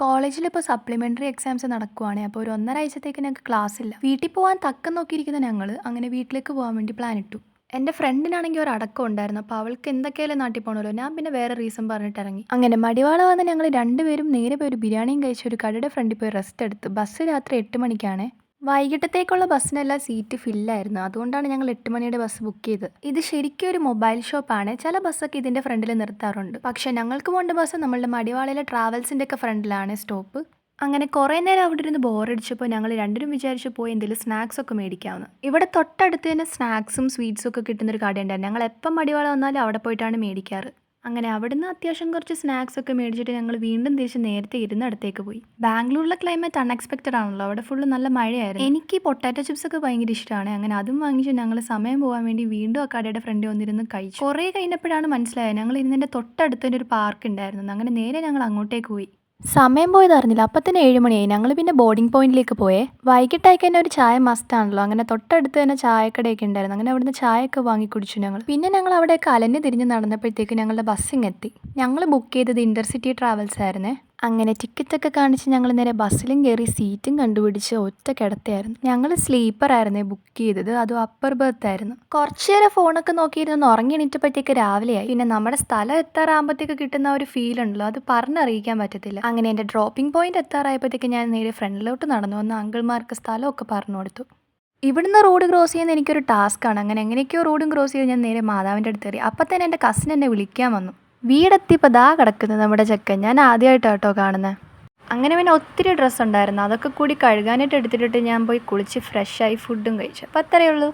കോളേജിൽ ഇപ്പോൾ supplementary exams നടക്കുവാണ്. അപ്പോൾ ഒരു 1.5 ആഴ്ചത്തേക്ക് ഞങ്ങൾക്ക് ക്ലാസ് ഇല്ല. വീട്ടിൽ പോകാൻ തക്കം നോക്കിയിരിക്കുന്ന ഞങ്ങൾ അങ്ങനെ വീട്ടിലേക്ക് പോകാൻ വേണ്ടി പ്ലാൻ ഇട്ടു. എൻ്റെ ഫ്രണ്ടിനാണെങ്കിൽ ഒരു അടക്കം ഉണ്ടായിരുന്നു. അപ്പോൾ അവൾക്ക് എന്തൊക്കെയായാലും നാട്ടിൽ പോകണമല്ലോ. ഞാൻ പിന്നെ വേറെ റീസൺ പറഞ്ഞിട്ട് ഇറങ്ങി. അങ്ങനെ മടിവാള വന്ന് ഞങ്ങൾ രണ്ടുപേരും നേരെ പോയി ഒരു ബിരിയാണിയും കഴിച്ച് ഒരു കടയുടെ ഫ്രണ്ടിൽ പോയി റെസ്റ്റ് എടുത്തു. ബസ് രാത്രി 8 മണിക്കാണ്. വൈകിട്ടത്തേക്കുള്ള ബസ്സിനെല്ലാം സീറ്റ് ഫില്ലായിരുന്നു. അതുകൊണ്ടാണ് ഞങ്ങൾ 8 മണിയുടെ ബസ് ബുക്ക് ചെയ്തത്. ഇത് ശരിക്കും ഒരു മൊബൈൽ ഷോപ്പാണ്. ചില ബസ്സൊക്കെ ഇതിൻ്റെ ഫ്രണ്ടിൽ നിർത്താറുണ്ട്. പക്ഷേ ഞങ്ങൾക്ക് പോകേണ്ട ബസ് നമ്മളുടെ മടിവാളയിലെ ട്രാവൽസിൻ്റെ ഒക്കെ ഫ്രണ്ടിലാണ് സ്റ്റോപ്പ്. അങ്ങനെ കുറേ നേരം അവിടെ ഇരുന്ന് ബോറടിച്ചപ്പോൾ ഞങ്ങൾ രണ്ടുപേരും വിചാരിച്ചു പോയി എന്തെങ്കിലും സ്നാക്സ് ഒക്കെ മേടിക്കാമെന്ന്. ഇവിടെ തൊട്ടടുത്ത് തന്നെ സ്നാക്സും സ്വീറ്റ്സും ഒക്കെ കിട്ടുന്നൊരു കടയുണ്ടായിരുന്നു. ഞങ്ങൾ എപ്പം മടിവാള വന്നാലും അവിടെ പോയിട്ടാണ് മേടിക്കാറ്. അങ്ങനെ അവിടുന്ന് അത്യാവശ്യം കുറച്ച് സ്നാക്സ് ഒക്കെ മേടിച്ചിട്ട് ഞങ്ങൾ വീണ്ടും തിരിച്ച് നേരത്തെ ഇരുന്നിടത്തേക്ക് പോയി. ബാംഗ്ലൂരിലെ ക്ലൈമറ്റ് അൺഎക്സ്പെക്റ്റഡ് ആണല്ലോ. അവിടെ ഫുള്ള് നല്ല മഴയായിരുന്നു. എനിക്ക് പൊട്ടാറ്റോ ചിപ്സ് ഒക്കെ ഭയങ്കര ഇഷ്ടമാണ്. അങ്ങനെ അതും വാങ്ങിച്ച് ഞങ്ങൾ സമയം പോകാൻ വേണ്ടി വീണ്ടും ആ കടയുടെ ഫ്രണ്ടിൽ വന്നിരുന്ന് കഴിച്ചു. കുറേ കഴിഞ്ഞപ്പോഴാണ് മനസ്സിലായത് ഞങ്ങൾ ഇരുന്നതിൻ്റെ തൊട്ടടുത്ത് തന്നെ ഒരു പാർക്ക് ഉണ്ടായിരുന്നു. അങ്ങനെ നേരെ ഞങ്ങൾ അങ്ങോട്ടേക്ക് പോയി. സമയം പോയത് അറിഞ്ഞില്ല. അപ്പം തന്നെ 7 മണിയായി. ഞങ്ങൾ പിന്നെ ബോർഡിംഗ് പോയിന്റിലേക്ക് പോയേ. വൈകിട്ടായി തന്നെ ഒരു ചായ മസ്റ്റാണല്ലോ. അങ്ങനെ തൊട്ടടുത്ത് തന്നെ ചായക്കടയൊക്കെ ഉണ്ടായിരുന്നു. അങ്ങനെ അവിടുന്ന് ചായയൊക്കെ വാങ്ങി കുടിച്ചു ഞങ്ങൾ. പിന്നെ ഞങ്ങൾ അവിടെയൊക്കെ അലഞ്ഞ് തിരിഞ്ഞ് നടന്നപ്പോഴത്തേക്ക് ഞങ്ങളുടെ ബസ്സിങ് എത്തി. ഞങ്ങൾ ബുക്ക് ചെയ്തത് ഇൻ്റർസിറ്റി ട്രാവൽസ് ആയിരുന്നേ. അങ്ങനെ ടിക്കറ്റൊക്കെ കാണിച്ച് ഞങ്ങൾ നേരെ ബസ്സിലും കയറി സീറ്റും കണ്ടുപിടിച്ച് ഒറ്റ കിടത്തയായിരുന്നു. ഞങ്ങൾ സ്ലീപ്പറായിരുന്നേ ബുക്ക് ചെയ്തത്. അതും അപ്പർ ബർത്ത് ആയിരുന്നു. കുറച്ച് നേരം ഫോണൊക്കെ നോക്കിയിരുന്ന് ഉറങ്ങി എണീറ്റപ്പോഴത്തേക്ക് രാവിലെയായി. പിന്നെ നമ്മുടെ സ്ഥലം എത്താറാകുമ്പോഴത്തേക്ക് കിട്ടുന്ന ഒരു ഫീൽ ഉണ്ടല്ലോ, അത് പറഞ്ഞറിയിക്കാൻ പറ്റത്തില്ല. അങ്ങനെ എൻ്റെ ഡ്രോപ്പിംഗ് പോയിന്റ് എത്താറായപ്പോഴത്തേക്ക് ഞാൻ നേരെ ഫ്രണ്ടിലോട്ട് നടന്നു വന്ന് അങ്കിൾമാർക്ക് സ്ഥലമൊക്കെ പറഞ്ഞു കൊടുത്തു. ഇവിടുന്ന് റോഡ് ക്രോസ് ചെയ്യുന്ന എനിക്കൊരു ടാസ്ക്കാണ്. അങ്ങനെ എങ്ങനെയൊക്കെയോ റോഡും ക്രോസ് ചെയ്ത് ഞാൻ നേരെ മാതാവിൻ്റെ അടുത്ത് കയറി. അപ്പം തന്നെ എൻ്റെ കസിൻ എന്നെ വിളിക്കാൻ വന്നു. വീടെത്തിയപ്പോൾ ദാ കിടക്കുന്നത് നമ്മുടെ ചെക്കൻ. ഞാൻ ആദ്യമായിട്ടാണ് കേട്ടോ കാണുന്നത്. അങ്ങനെ പിന്നെ ഒത്തിരി ഡ്രസ്സ് ഉണ്ടായിരുന്നു. അതൊക്കെ കൂടി കഴുകാനായിട്ട് എടുത്തിട്ട് ഞാൻ പോയി കുളിച്ച് ഫ്രഷായി ഫുഡും കഴിച്ചു. അപ്പോൾ അത്രയേ ഉള്ളൂ.